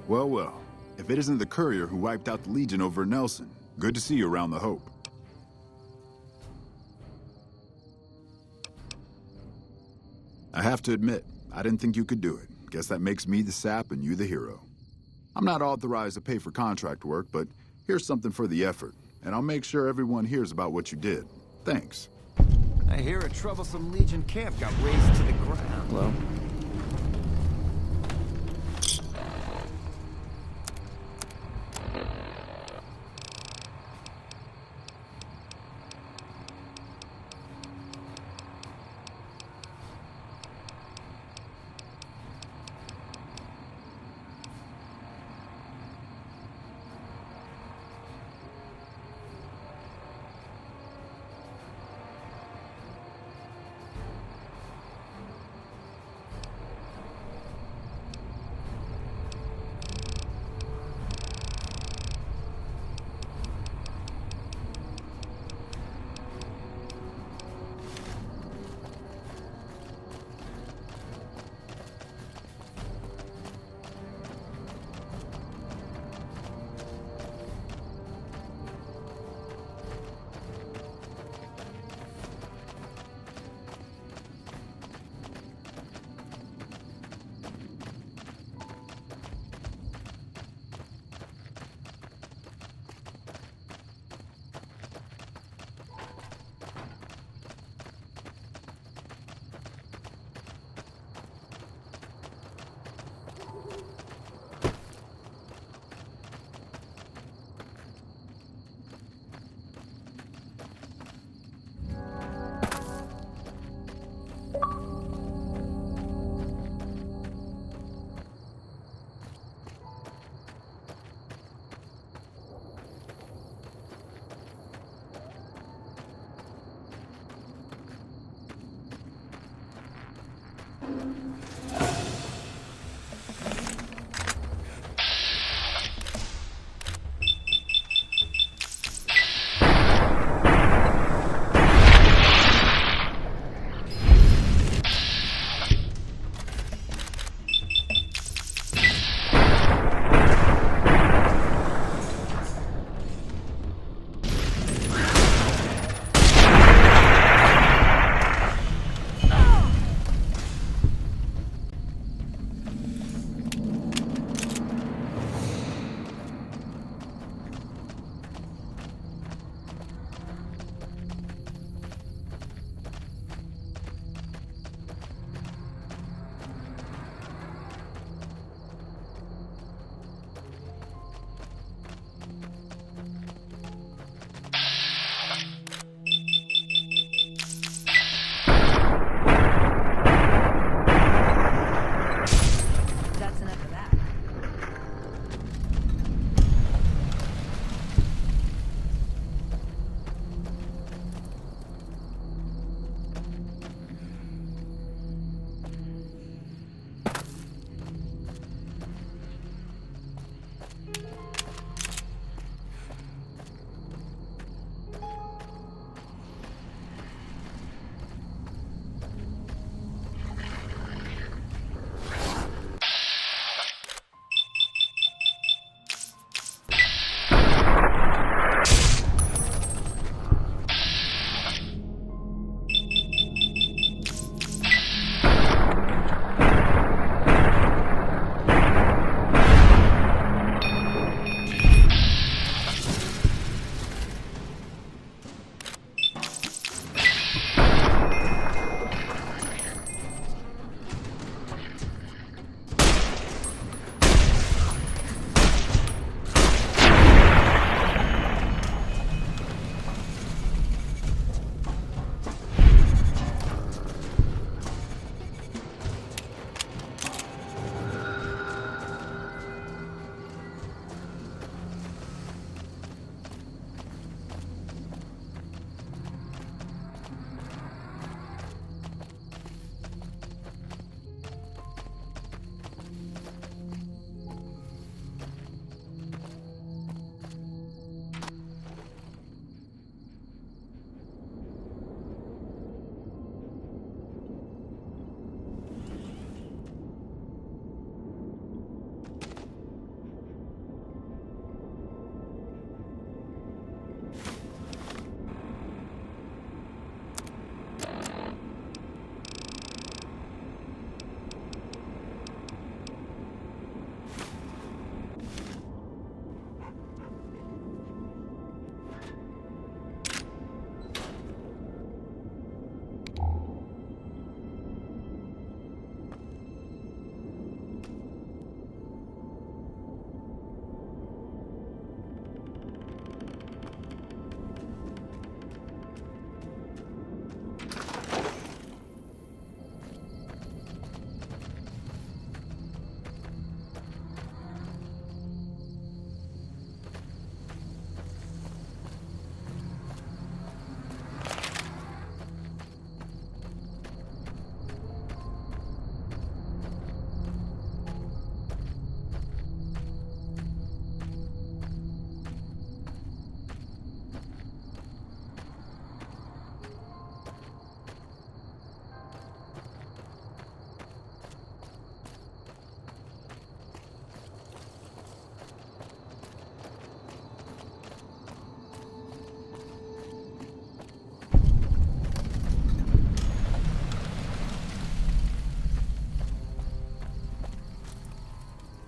Well, well. If it isn't the courier who wiped out the Legion over at Nelson, good to see you around the Hope. I have to admit, I didn't think you could do it. Guess that makes me the sap and you the hero. I'm not authorized to pay for contract work, but here's something for the effort, and I'll make sure everyone hears about what you did. Thanks. I hear a troublesome Legion camp got razed to the ground. Hello?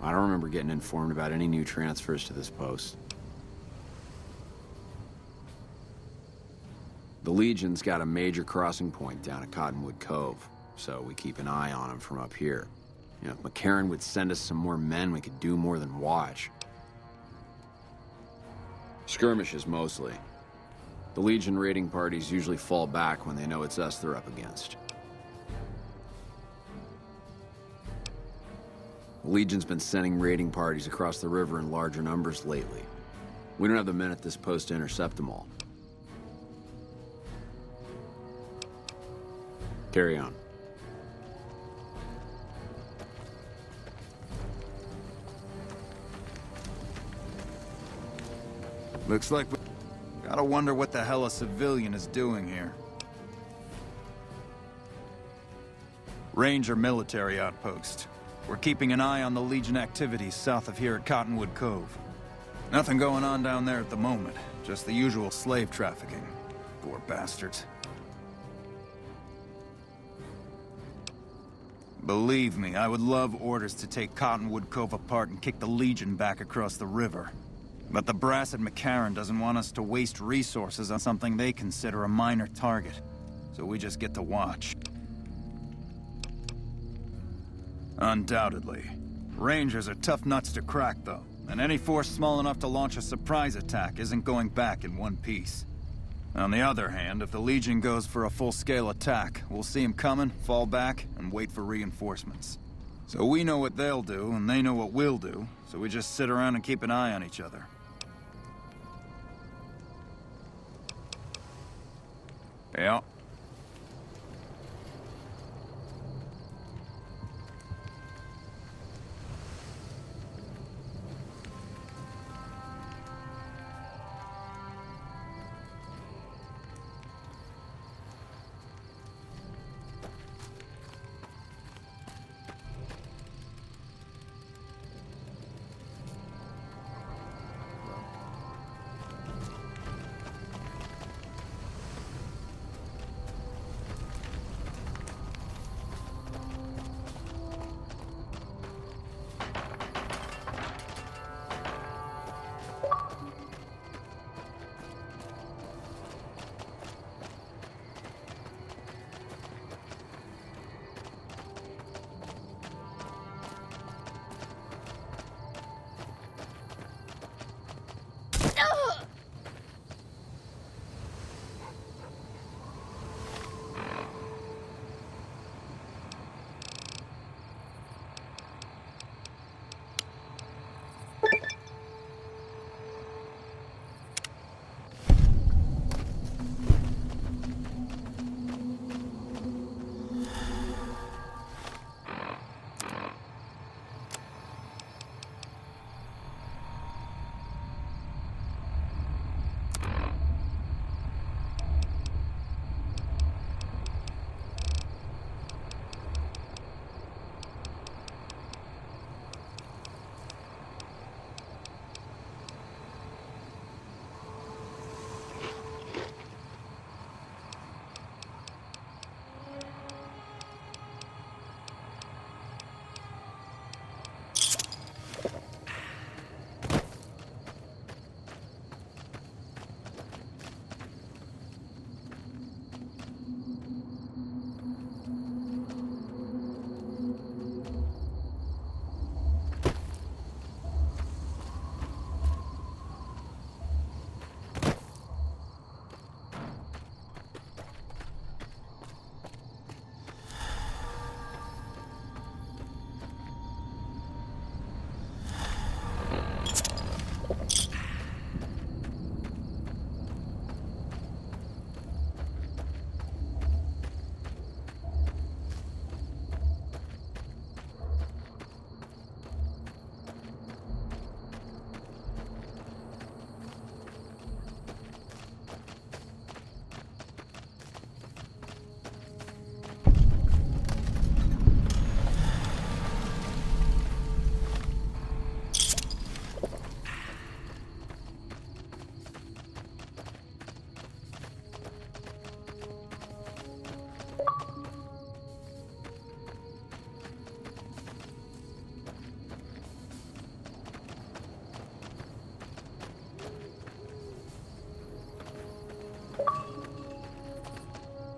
I don't remember getting informed about any new transfers to this post. The Legion's got a major crossing point down at Cottonwood Cove, so we keep an eye on them from up here. You know, if McCarran would send us some more men, we could do more than watch. Skirmishes, mostly. The Legion raiding parties usually fall back when they know it's us they're up against. The Legion's been sending raiding parties across the river in larger numbers lately. We don't have the men at this post to intercept them all. Carry on. Looks like we gotta wonder what the hell a civilian is doing here. Ranger military outpost. We're keeping an eye on the Legion activities south of here at Cottonwood Cove. Nothing going on down there at the moment. Just the usual slave trafficking. Poor bastards. Believe me, I would love orders to take Cottonwood Cove apart and kick the Legion back across the river. But the brass at McCarran doesn't want us to waste resources on something they consider a minor target. So we just get to watch. Undoubtedly. Rangers are tough nuts to crack, though. And any force small enough to launch a surprise attack isn't going back in one piece. On the other hand, if the Legion goes for a full-scale attack, we'll see them coming, fall back, and wait for reinforcements. So we know what they'll do, and they know what we'll do, so we just sit around and keep an eye on each other. Yeah.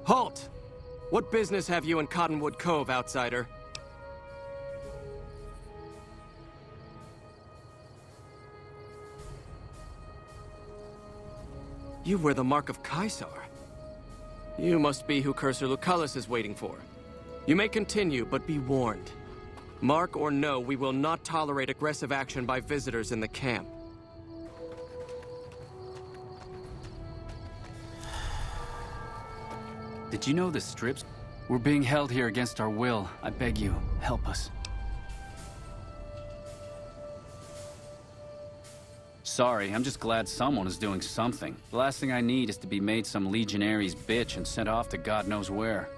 Halt! What business have you in Cottonwood Cove, outsider? You wear the mark of Caesar. You must be who Cursor Lucullus is waiting for. You may continue, but be warned. Mark or no, we will not tolerate aggressive action by visitors in the camp. Did you know the strips? We're being held here against our will. I beg you, help us. Sorry, I'm just glad someone is doing something. The last thing I need is to be made some legionary's bitch and sent off to God knows where.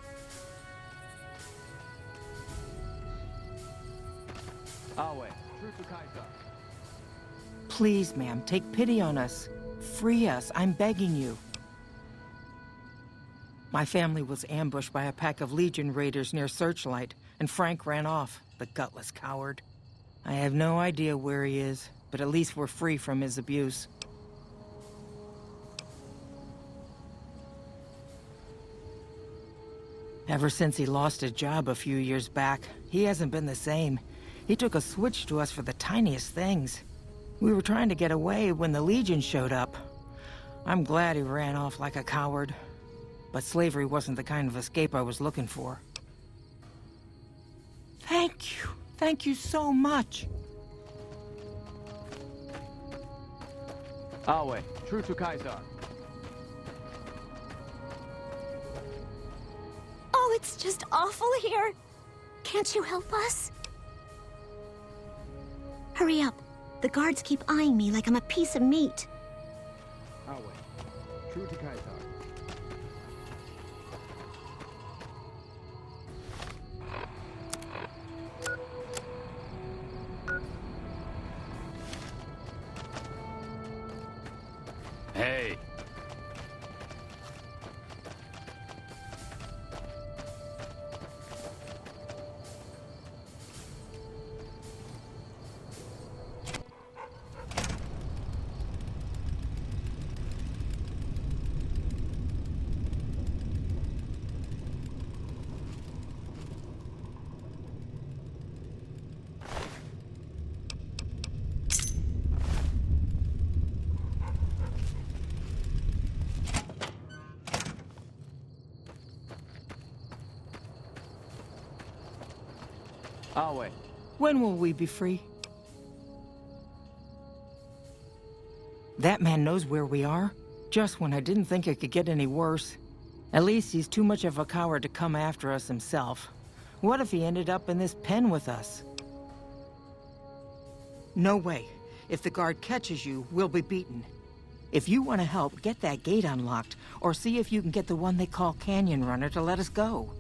Please, ma'am, take pity on us. Free us, I'm begging you. My family was ambushed by a pack of Legion raiders near Searchlight, and Frank ran off, the gutless coward. I have no idea where he is, but at least we're free from his abuse. Ever since he lost his job a few years back, he hasn't been the same. He took a switch to us for the tiniest things. We were trying to get away when the Legion showed up. I'm glad he ran off like a coward. But slavery wasn't the kind of escape I was looking for. Thank you. Thank you so much. Awe, true to Caesar. Oh, it's just awful here. Can't you help us? Hurry up. The guards keep eyeing me like I'm a piece of meat. Awe, true to Caesar. Hey! Awe. When will we be free? That man knows where we are, just when I didn't think it could get any worse. At least he's too much of a coward to come after us himself. What if he ended up in this pen with us? No way. If the guard catches you, we'll be beaten. If you want to help, get that gate unlocked, or see if you can get the one they call Canyon Runner to let us go.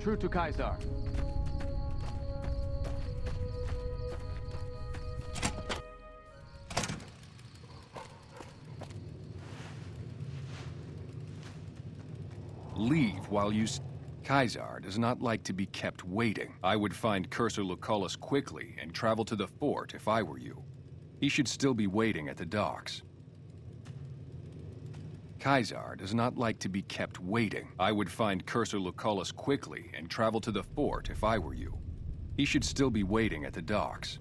True to Caesar. Leave while you... Caesar does not like to be kept waiting. I would find Cursor Lucullus quickly and travel to the fort if I were you. He should still be waiting at the docks. Caesar does not like to be kept waiting. I would find Cursor Lucullus quickly and travel to the fort if I were you. He should still be waiting at the docks.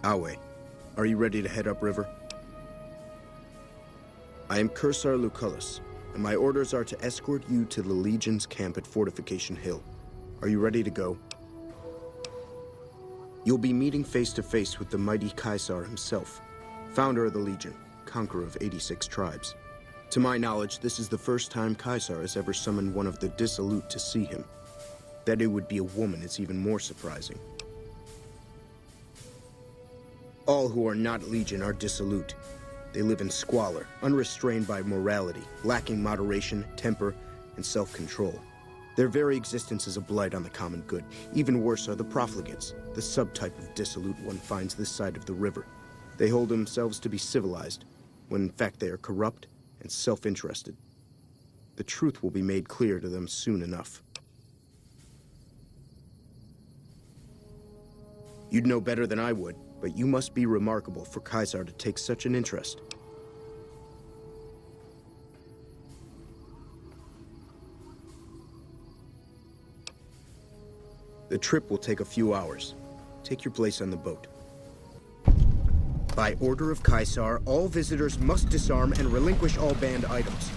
Awe, are you ready to head upriver? I am Cursar Lucullus, and my orders are to escort you to the Legion's camp at Fortification Hill. Are you ready to go? You'll be meeting face to face with the mighty Caesar himself, founder of the Legion, conqueror of 86 tribes. To my knowledge, this is the first time Caesar has ever summoned one of the dissolute to see him. That it would be a woman is even more surprising. All who are not Legion are dissolute. They live in squalor, unrestrained by morality, lacking moderation, temper, and self-control. Their very existence is a blight on the common good. Even worse are the profligates, the subtype of dissolute one finds this side of the river. They hold themselves to be civilized, when in fact they are corrupt and self-interested. The truth will be made clear to them soon enough. You'd know better than I would, but you must be remarkable for Caesar to take such an interest. The trip will take a few hours. Take your place on the boat. By order of Caesar, all visitors must disarm and relinquish all banned items.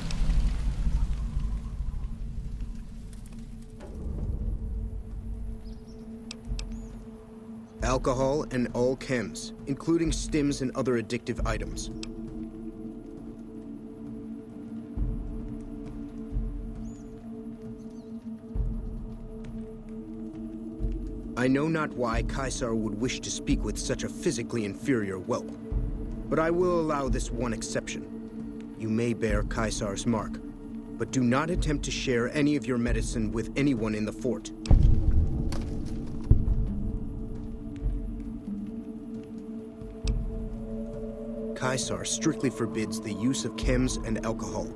Alcohol and all chems, including stims and other addictive items. I know not why Caesar would wish to speak with such a physically inferior whelp, but I will allow this one exception. You may bear Caesar's mark, but do not attempt to share any of your medicine with anyone in the fort. Caesar strictly forbids the use of chems and alcohol.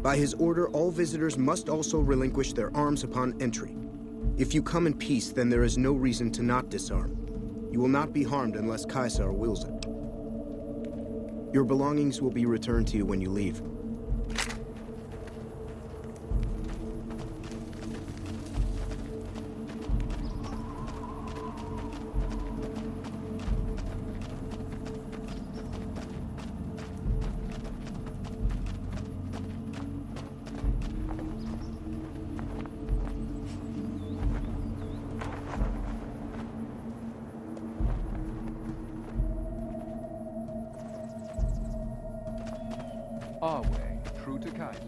By his order, all visitors must also relinquish their arms upon entry. If you come in peace, then there is no reason to not disarm. You will not be harmed unless Caesar wills it. Your belongings will be returned to you when you leave. Our way, true to Kaiser.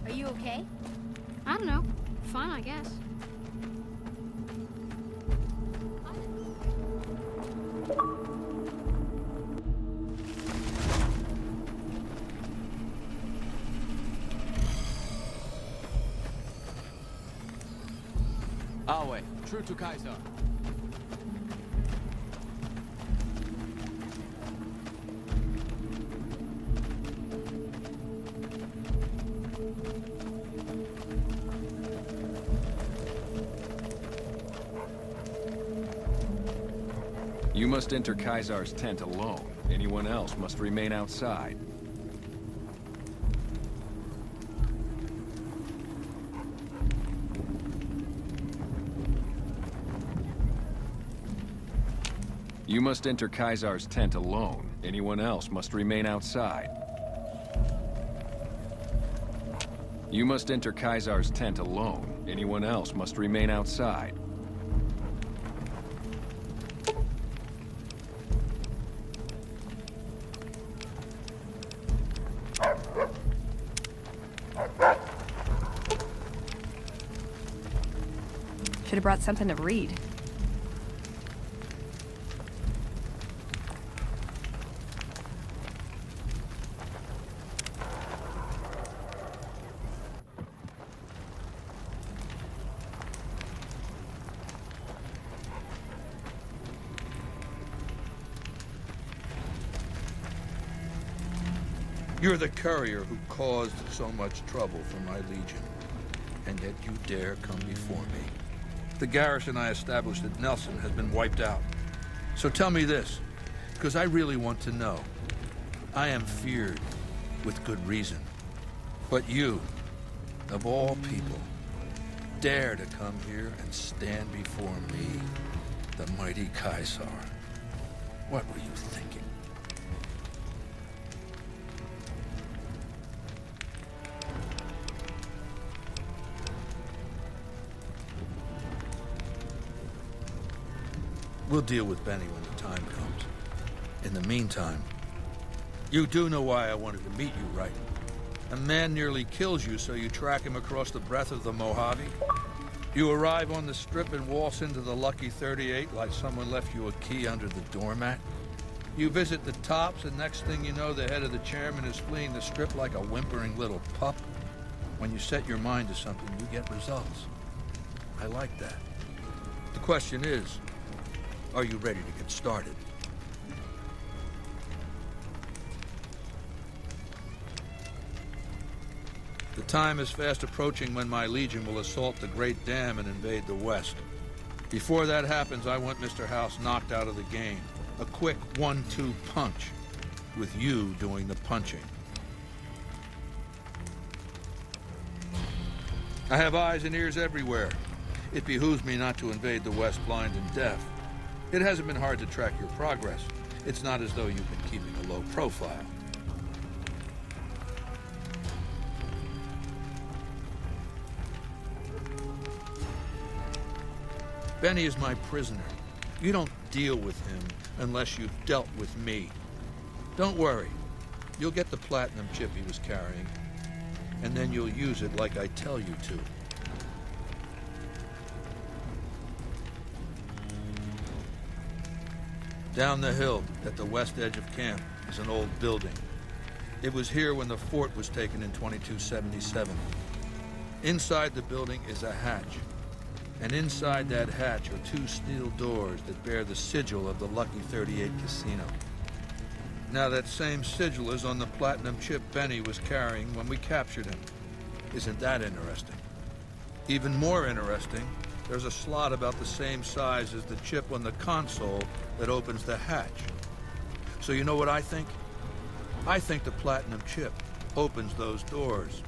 Are you okay? I don't know. Fine, I guess. Our way, true to Caesar. You must enter Caesar's tent alone. Anyone else must remain outside. You must enter Caesar's tent alone. Anyone else must remain outside. You must enter Caesar's tent alone. Anyone else must remain outside. Should have brought something to read. You're the courier who caused so much trouble for my Legion, and yet you dare come before me. The garrison I established at Nelson has been wiped out. So tell me this, because I really want to know. I am feared, with good reason. But you, of all people, dare to come here and stand before me, the mighty Caesar. What were you thinking? We'll deal with Benny when the time comes. In the meantime, you do know why I wanted to meet you, right? A man nearly kills you, so you track him across the breadth of the Mojave. You arrive on the strip and waltz into the Lucky 38 like someone left you a key under the doormat. You visit the tops, and next thing you know, the head of the chairman is fleeing the strip like a whimpering little pup. When you set your mind to something, you get results. I like that. The question is, are you ready to get started? The time is fast approaching when my Legion will assault the Great Dam and invade the West. Before that happens, I want Mr. House knocked out of the game. A quick 1-2 punch, with you doing the punching. I have eyes and ears everywhere. It behooves me not to invade the West blind and deaf. It hasn't been hard to track your progress. It's not as though you've been keeping a low profile. Benny is my prisoner. You don't deal with him unless you've dealt with me. Don't worry. You'll get the platinum chip he was carrying, and then you'll use it like I tell you to. Down the hill, at the west edge of camp, is an old building. It was here when the fort was taken in 2277. Inside the building is a hatch. And inside that hatch are 2 steel doors that bear the sigil of the Lucky 38 casino. Now that same sigil is on the platinum chip Benny was carrying when we captured him. Isn't that interesting? Even more interesting, there's a slot about the same size as the chip on the console that opens the hatch. So you know what I think? I think the platinum chip opens those doors.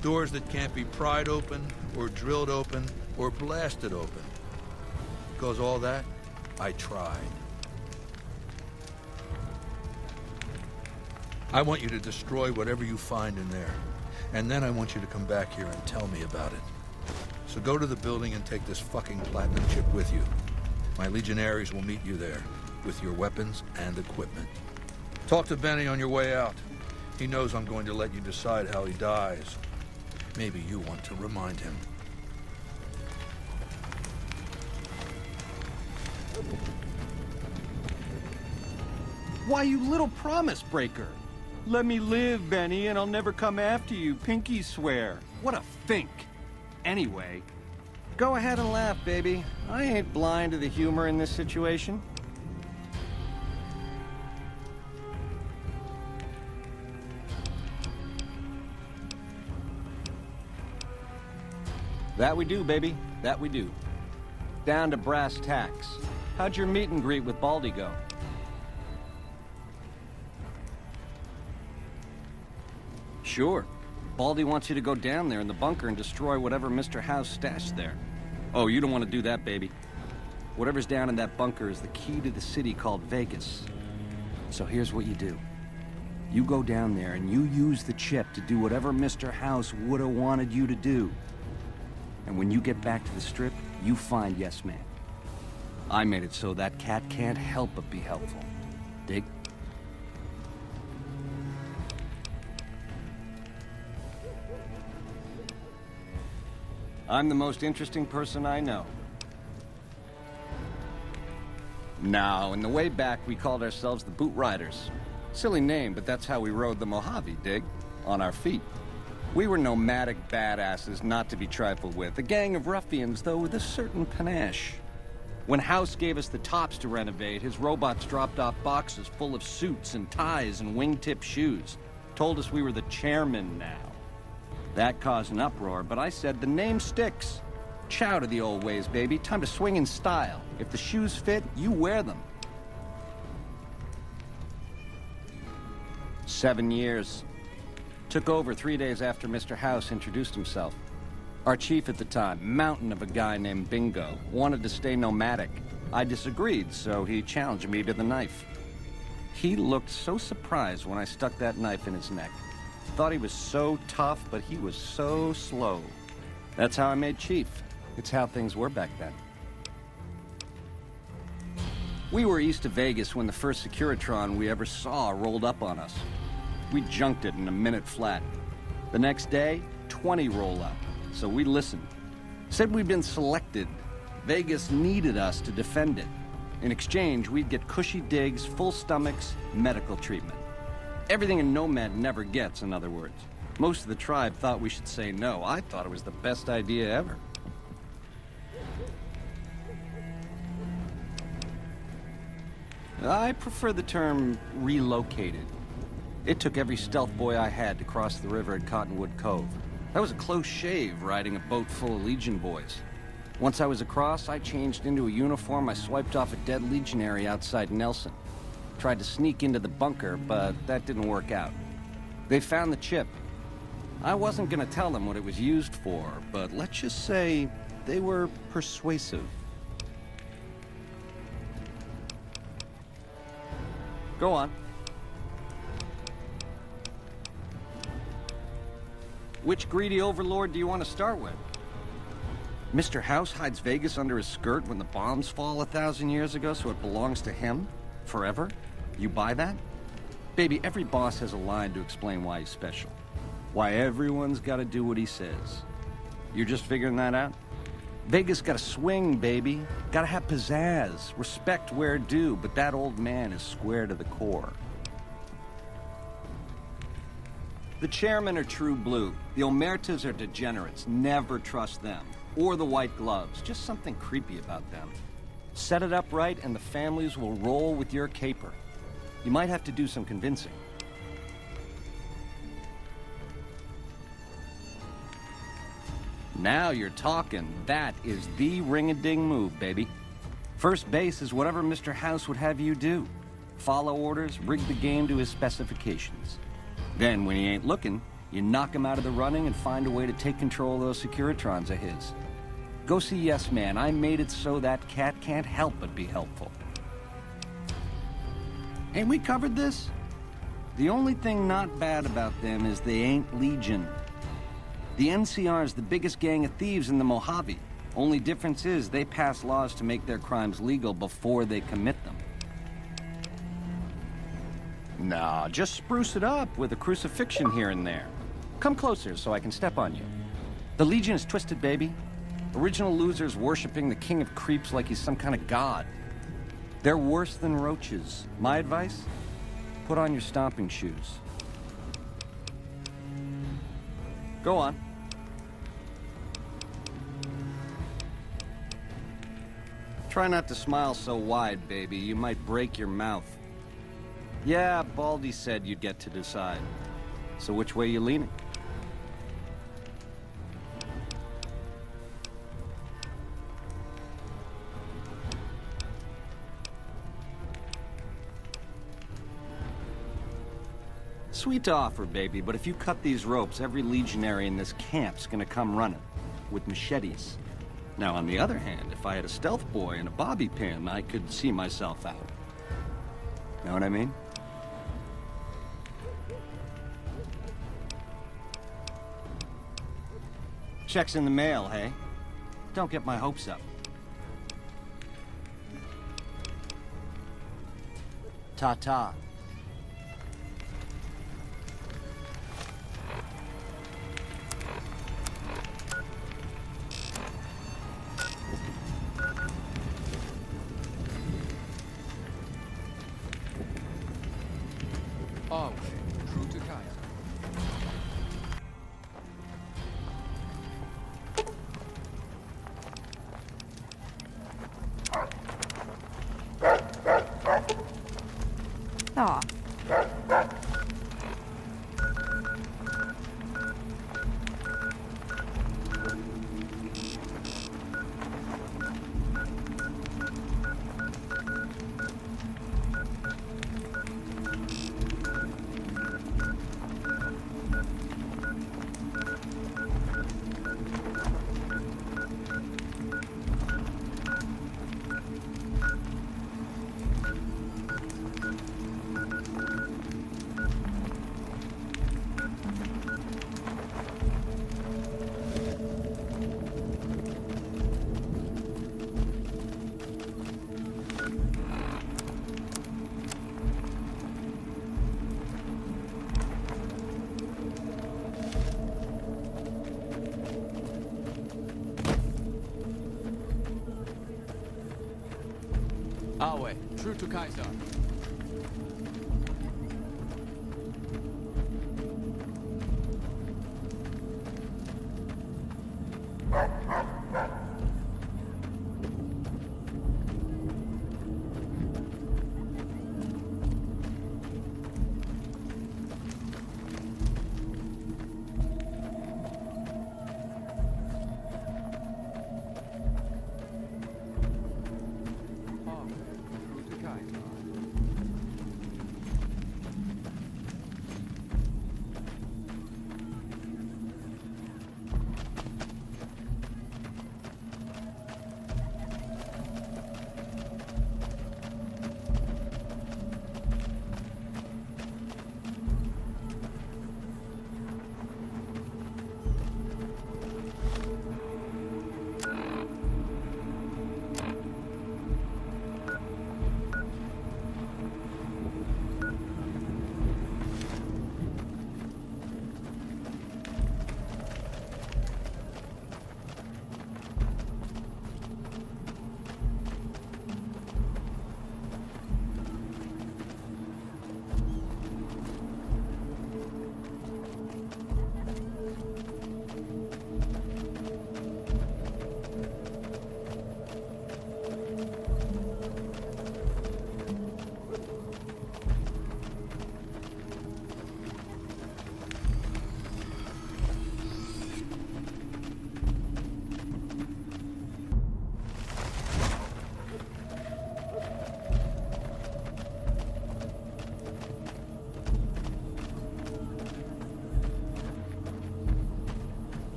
Doors that can't be pried open, or drilled open, or blasted open. Because all that, I tried. I want you to destroy whatever you find in there. And then I want you to come back here and tell me about it. So go to the building and take this fucking platinum chip with you. My legionaries will meet you there, with your weapons and equipment. Talk to Benny on your way out. He knows I'm going to let you decide how he dies. Maybe you want to remind him. Why, you little promise breaker. Let me live, Benny, and I'll never come after you, pinky swear. What a fink. Anyway, go ahead and laugh, baby. I ain't blind to the humor in this situation. That we do, baby. That we do. Down to brass tacks. How'd your meet and greet with Baldy go? Sure. Baldy wants you to go down there in the bunker and destroy whatever Mr. House stashed there. Oh, you don't want to do that, baby. Whatever's down in that bunker is the key to the city called Vegas. So here's what you do. You go down there and you use the chip to do whatever Mr. House would have wanted you to do. And when you get back to the strip, you find Yes Man. I made it so that cat can't help but be helpful. Dig? I'm the most interesting person I know. Now, in the way back, we called ourselves the Boot Riders. Silly name, but that's how we rode the Mojave, dig? On our feet. We were nomadic badasses not to be trifled with. A gang of ruffians, though, with a certain panache. When House gave us the tops to renovate, his robots dropped off boxes full of suits and ties and wingtip shoes. Told us we were the chairman now. That caused an uproar, but I said the name sticks. Chow to the old ways, baby. Time to swing in style. If the shoes fit, you wear them. 7 years. Took over 3 days after Mr. House introduced himself. Our chief at the time, mountain of a guy named Bingo, wanted to stay nomadic. I disagreed, so he challenged me to the knife. He looked so surprised when I stuck that knife in his neck. Thought he was so tough, but he was so slow. That's how I made chief. It's how things were back then. We were east of Vegas when the first Securitron we ever saw rolled up on us. We junked it in a minute flat. The next day, 20 roll up, so we listened. Said we'd been selected. Vegas needed us to defend it. In exchange, we'd get cushy digs, full stomachs, medical treatment. Everything a nomad never gets, in other words. Most of the tribe thought we should say no. I thought it was the best idea ever. I prefer the term relocated. It took every stealth boy I had to cross the river at Cottonwood Cove. That was a close shave, riding a boat full of Legion boys. Once I was across, I changed into a uniform. I swiped off a dead legionary outside Nelson. Tried to sneak into the bunker, but that didn't work out. They found the chip. I wasn't gonna tell them what it was used for, but let's just say they were persuasive. Go on. Which greedy overlord do you want to start with? Mr. House hides Vegas under his skirt when the bombs fall 1,000 years ago, so it belongs to him? Forever? You buy that? Baby, every boss has a line to explain why he's special. Why everyone's gotta do what he says. You're just figuring that out? Vegas gotta swing, baby. Gotta have pizzazz. Respect where due, but that old man is square to the core. The chairmen are true blue. The omertas are degenerates. Never trust them. Or the white gloves. Just something creepy about them. Set it up right and the families will roll with your caper. You might have to do some convincing. Now you're talking. That is the ring-a-ding move, baby. First base is whatever Mr. House would have you do. Follow orders, rig the game to his specifications. Then, when he ain't looking, you knock him out of the running and find a way to take control of those Securitrons of his. Go see Yes Man. I made it so that cat can't help but be helpful. Ain't we covered this? The only thing not bad about them is they ain't Legion. The NCR is the biggest gang of thieves in the Mojave. Only difference is they pass laws to make their crimes legal before they commit them. Nah, just spruce it up with a crucifixion here and there. Come closer so I can step on you. The Legion is twisted, baby. Original losers worshiping the king of creeps like he's some kind of god. They're worse than roaches. My advice? Put on your stomping shoes. Go on. Try not to smile so wide, baby. You might break your mouth. Yeah, Baldy said you'd get to decide. So which way you leaning? Sweet offer, baby, but if you cut these ropes, every legionary in this camp's gonna come running. With machetes. Now, on the other hand, if I had a stealth boy and a bobby pin, I could see myself out. Know what I mean? Check's in the mail, hey? Don't get my hopes up. Ta-ta. Always true to Kaiser. Aw. Our way, true to Kaiser.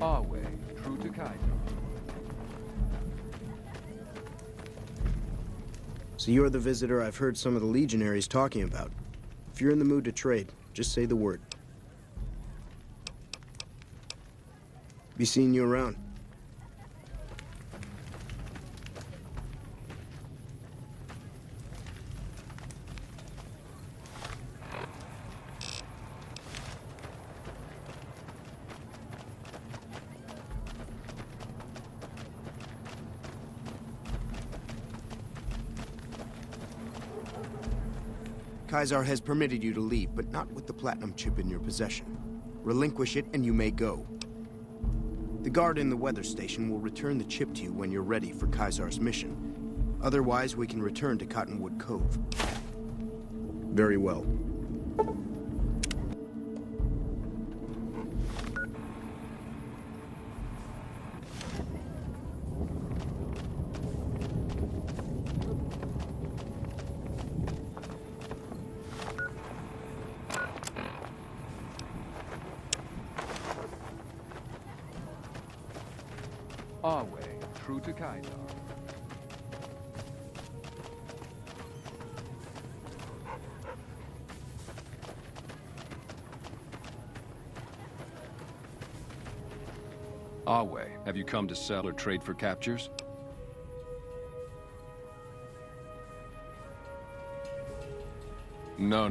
Our way, true to Kaiser. So you're the visitor I've heard some of the legionaries talking about. If you're in the mood to trade, just say the word. Be seeing you around. Kaiser has permitted you to leave, but not with the platinum chip in your possession. Relinquish it and you may go. The guard in the weather station will return the chip to you when you're ready for Kaiser's mission. Otherwise, we can return to Cottonwood Cove. Very well. Our way, true to Kaiser. Our way. Have you come to sell or trade for captures? No.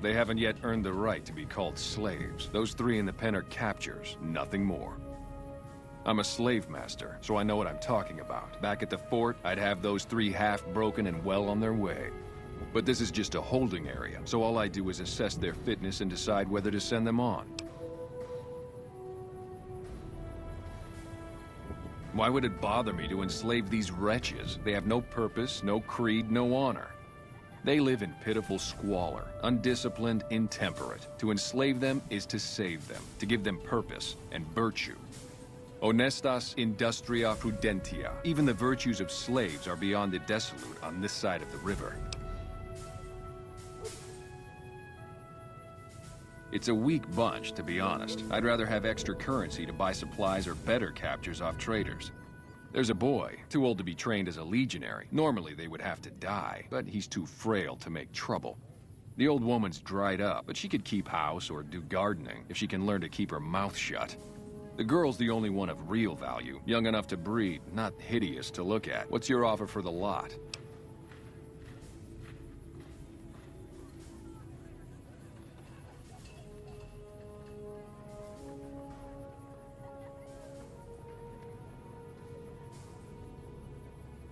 They haven't yet earned the right to be called slaves. Those three in the pen are captures, nothing more. I'm a slave master, so I know what I'm talking about. Back at the fort, I'd have those three half-broken and well on their way. But this is just a holding area, so all I do is assess their fitness and decide whether to send them on. Why would it bother me to enslave these wretches? They have no purpose, no creed, no honor. They live in pitiful squalor, undisciplined, intemperate. To enslave them is to save them, to give them purpose and virtue. Honestas industria prudentia. Even the virtues of slaves are beyond the desolate on this side of the river. It's a weak bunch, to be honest. I'd rather have extra currency to buy supplies or better captures off traders. There's a boy, too old to be trained as a legionary. Normally they would have to die, but he's too frail to make trouble. The old woman's dried up, but she could keep house or do gardening if she can learn to keep her mouth shut. The girl's the only one of real value, young enough to breed, not hideous to look at. What's your offer for the lot?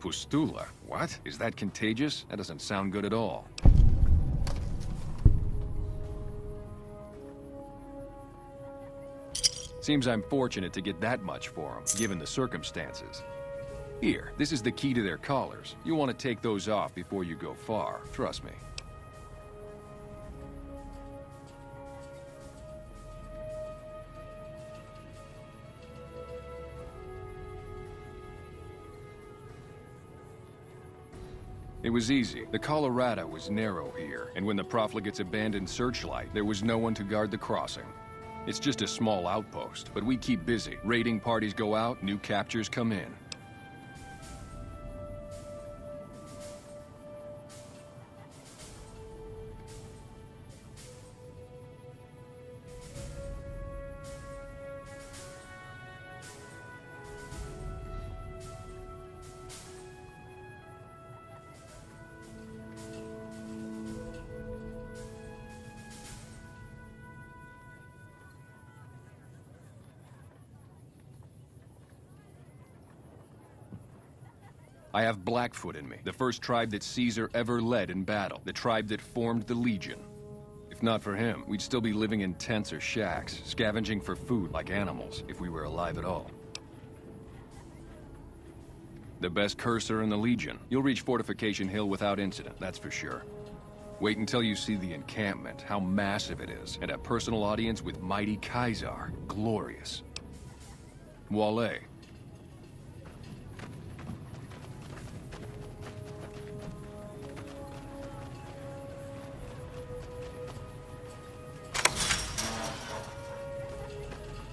Pustula? What? Is that contagious? That doesn't sound good at all. Seems I'm fortunate to get that much for them, given the circumstances. Here, this is the key to their collars. You want to take those off before you go far, trust me. It was easy. The Colorado was narrow here, and when the profligates abandoned Searchlight, there was no one to guard the crossing. It's just a small outpost, but we keep busy. Raiding parties go out, new captures come in. I have Blackfoot in me, the first tribe that Caesar ever led in battle, the tribe that formed the Legion. If not for him, we'd still be living in tents or shacks, scavenging for food like animals, if we were alive at all. The best cursor in the Legion. You'll reach Fortification Hill without incident, that's for sure. Wait until you see the encampment, how massive it is, and a personal audience with mighty Caesar. Glorious. Wale.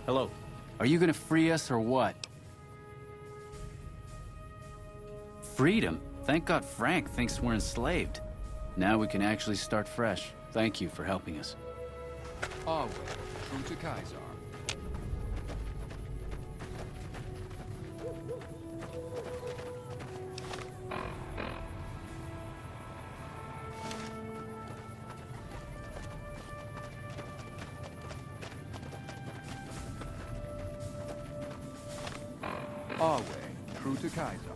Hello. Are you gonna free us or what? Freedom? Thank God Frank thinks we're enslaved. Now we can actually start fresh. Thank you for helping us. Always true to Caesar. Always true to Caesar.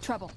Trouble.